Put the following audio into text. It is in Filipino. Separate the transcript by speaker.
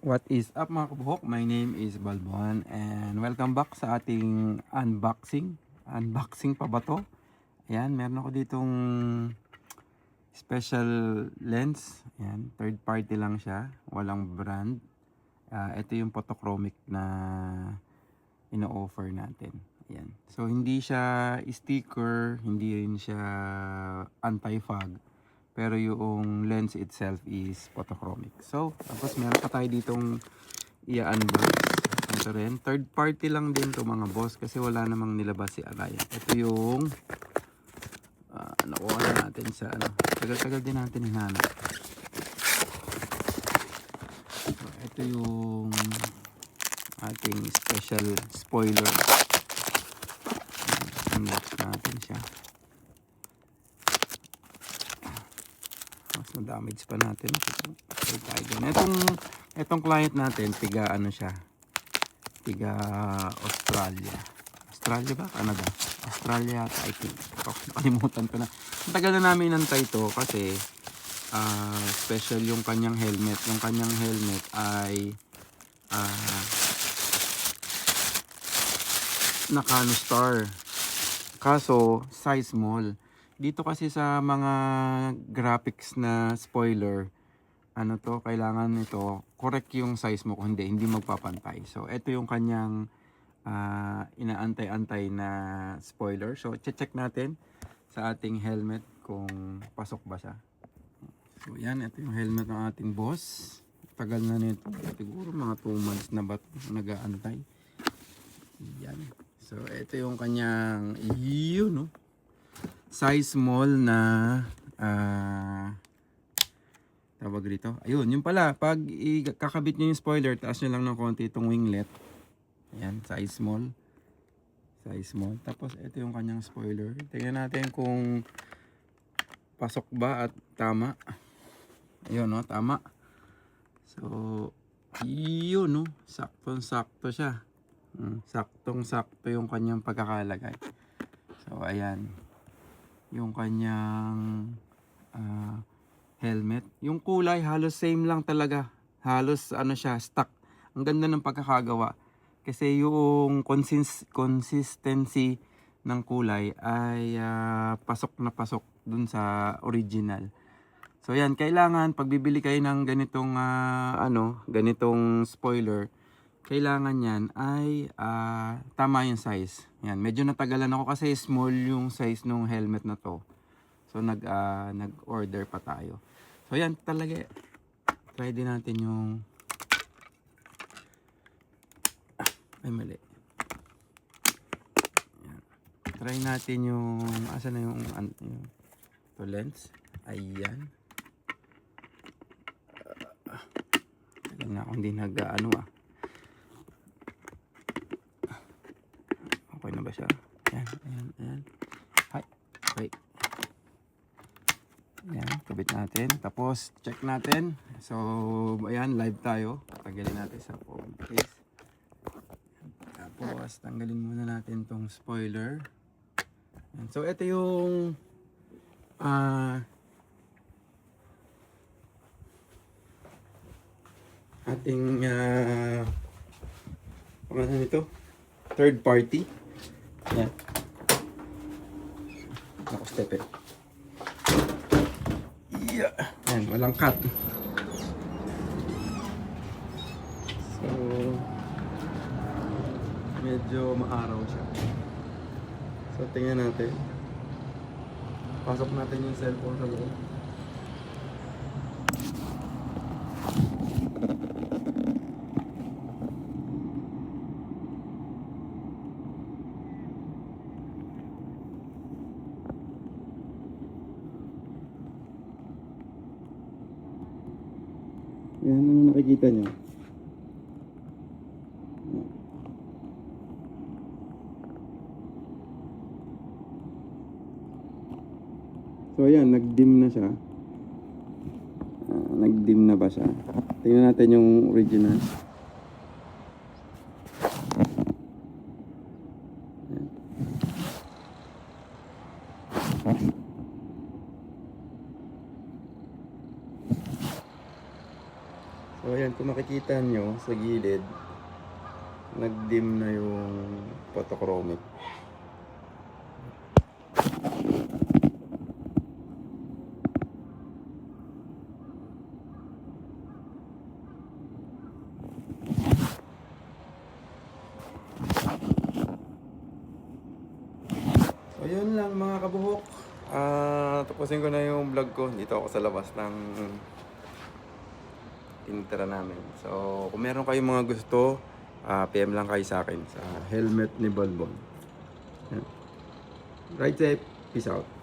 Speaker 1: What is up mga kabuhok? My name is Balbon and welcome back sa ating unboxing. Unboxing pa ba to? Ayan, meron ako ditong special lens. Ayan, third party lang siya. Walang brand. Ito yung photochromic na ino-offer natin. Ayan. So, hindi siya sticker, hindi rin siya anti-fog. Pero yung lens itself is photochromic. So, tapos meron pa tayo ditong i-unbox. Ito rin. Third party lang din to mga boss kasi wala namang nilabas si Araya. Ito yung nakuha na natin sa tagal-tagal din natin hinanap. So, ito yung ating special spoiler. Unbox natin siya. Mas na-damage pa natin. Itong client natin, tiga siya? Tiga Australia. Australia ba? Canada? Australia, I think. Kalimutan ko na. Ang tagal na namin inantay ito kasi special yung kanyang helmet. Yung kanyang helmet ay Nakano Star. Kaso, size small. Dito kasi sa mga graphics na spoiler, kailangan ito, correct yung size mo, kung hindi magpapantay. So, ito yung kanyang inaantay-antay na spoiler. So, check natin sa ating helmet kung pasok ba siya. So, yan, ito yung helmet ng ating boss. Tagal na nito. Siguro mga 2 months na ba ito nag-aantay. Yan. So, ito yung kanyang, size small na tawag rito. Ayun, yung pala, pag kakabit nyo yung spoiler, taas nyo lang ng konti itong winglet. Ayan, size small. Size small. Tapos, ito yung kanyang spoiler. Tingnan natin kung pasok ba at tama. Ayun, no, tama. So, yun, no, saktong-sakto siya. Saktong-sakto yung kanyang pagkakalagay. So, ayan. Yung kanyang helmet. Yung kulay, halos same lang talaga. Halos, siya, stock. Ang ganda ng pagkakagawa. Kasi yung consistency ng kulay ay pasok na pasok dun sa original. So, yan. Kailangan, pag bibili kayo ng ganitong, ganitong spoiler, kailangan yan ay tama yung size. Yan, medyo natagalan ako kasi small yung size ng helmet na to. So nag-order pa tayo. So yan talaga. Try din natin yung mali. Yan. Try natin yung asa na yung to lens. Ayan. Tagal na akong hindi Okay na ba siya? Ayan. Hi. Okay. Ayan, kabit natin. Tapos, check natin. So, ayan, live tayo. Tanggalin natin sa phone case. Tapos, tanggalin muna natin tong spoiler. Ayan. So, ito yung ating pangalan nito? Third party. Ayan. Ako, step it. Yeah. Ayan, walang cut. So, medyo maaraw siya. So, tingnan natin. Pasok natin yung cellphone sa loob. Yan, ano nakikita nyo? So ayan, nag-dim na siya. Nag-dim na ba siya? Tingnan natin yung original. So ayan, kung makikita nyo sa gilid, nag-dim na yung photochromic. So yun lang mga kabuhok. Tapusin ko na yung vlog ko. Dito ako sa labas ng tinitira namin. So kung meron kayong mga gusto, PM lang kayo sa akin sa helmet ni Balbon. Ride safe. Peace out.